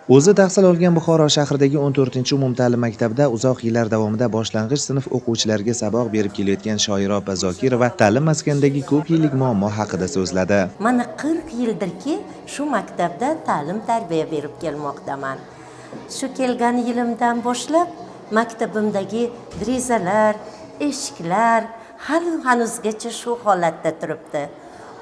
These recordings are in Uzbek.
O'zi tahsil olgan Buxoro shahridagi 14-umumta'lim maktabida uzoq yillar davomida boshlang'ich sinf o'quvchilariga saboq berib kelayotgan Shoira opa Zokirova ta'lim maskanidagi ko'p yillik muammo haqida so'zladi. Mana 40 yildirki shu maktabda ta'lim tarbiya berib kelmoqdaman. Shu kelgan yilimdan boshlab maktabimdagi derazalar, eshiklar hanuzgacha shu holatda turibdi.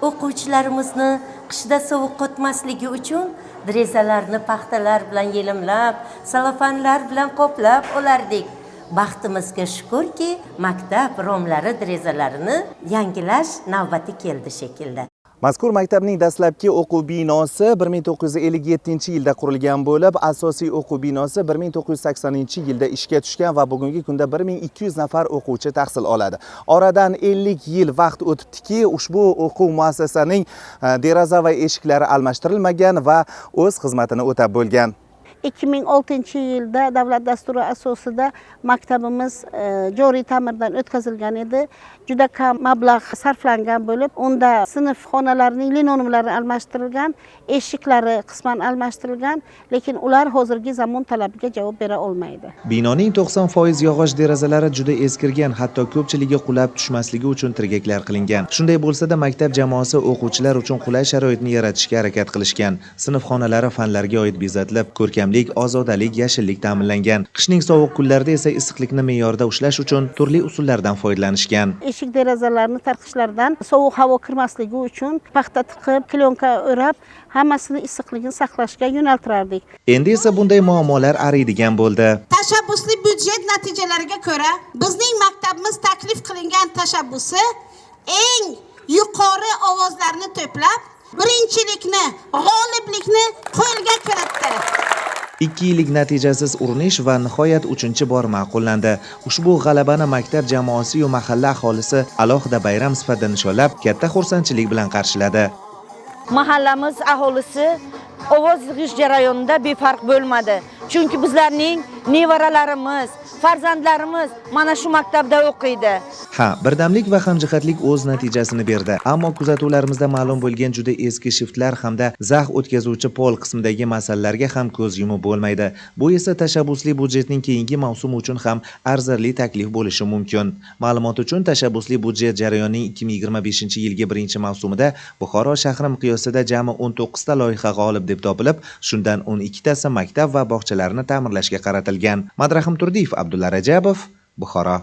O'quvchilarimizni qishda sovuq o'tmasligi uchun derazalarni paxtalar bilan yelimlab, salafanlar bilan qoplab olardik. Baxtimizga shukrki, maktab romlari derazalarini yangilash navbati keldi shekilda. Mazkur maktabning dastlabki o'quv binosi 1957-yilda qurilgan bo'lib, asosiy o'quv binosi 1980-yilda ishga tushgan va bugungi kunda 1200 nafar o'quvchi tahsil oladi. Oradan 50 yil vaqt o'tibdiki, ushbu o'quv muassasaning deraza va eshiklari almashtirilmagan va o'z xizmatini o'tab bo'lgan. 2006-yilda davlat dasturi asosida maktabimiz joriy ta'mirdan o'tkazilgan edi. Juda kam mablag' sarflangan bo'lib, unda sinf xonalarining linoleumlari almashtirilgan, eshiklari qisman almashtirilgan, lekin ular hozirgi zamon talabiga javob bera olmaydi. Binoning 90% yog'och derazalari juda eskirgan, hatto ko'pchiligi qulab tushmasligi uchun tirgaklar qilingan. Shunday bo'lsa-da, maktab jamoasi o'quvchilar uchun qulay sharoitni yaratishga harakat qilishgan. Sinf xonalari fanlarga oid bezatilib, ko'rkamlik, ozodalik, yashillik ta'minlangan. Qishning sovuq kunlarida esa issiqlikni me'yorda ushlash uchun turli usullardan foydalanishgan. Eshik derazalarni tarqishlardan sovuq havo kirmasligi uchun paxta tiqib, plyonka o'rab, hammasini issiqligini saqlashga yo'naltirardik. Endi esa bunday muammolar ariydigan bo'ldi. Tashabbusli byudjet natijalariga ko'ra, bizning maktabimiz taklif qilingan tashabbusi eng yuqori ovozlarni to'plab, birinchilikni, g'oliblikni qo'lga kiritdi. 2 yillik natijasiz urinish va nihoyat 3-bor ma'qullandi. Ushbu g'alabani maktab jamoasi va mahalla aholisi alohida bayram sifatida nishonlab, katta xursandchilik bilan qarshiladi. Mahallamiz aholisi ovoz yig'ish jarayonida befarq bo'lmadi. Chunki bizlarning nevaralarimiz, farzandlarimiz mana shu maktabda o'qiydi. Birdamlik va hamjihatlik o'z natijasini berdi. Ammo kuzatuvlarimizda ma'lum bo'lgan juda eski shiftlar hamda zax o'tkazuvchi pol qismidagi masalalarga ham ko'z yumib bo'lmaydi. Bu esa tashabbusli budjetning keyingi mavsum uchun ham arzirli taklif bo'lishi mumkin. Ma'lumot uchun, tashabbusli budjet jarayonining 2025-yilgi 1-mavsumida Buxoro shahri miqyosida jami 19 ta loyiha g'olib deb topilib, shundan 12 tasi maktab va bog'chalarni ta'mirlashga qaratilgan. Madrahim Turdiyev, Abdulla Rajabov, Buxoro.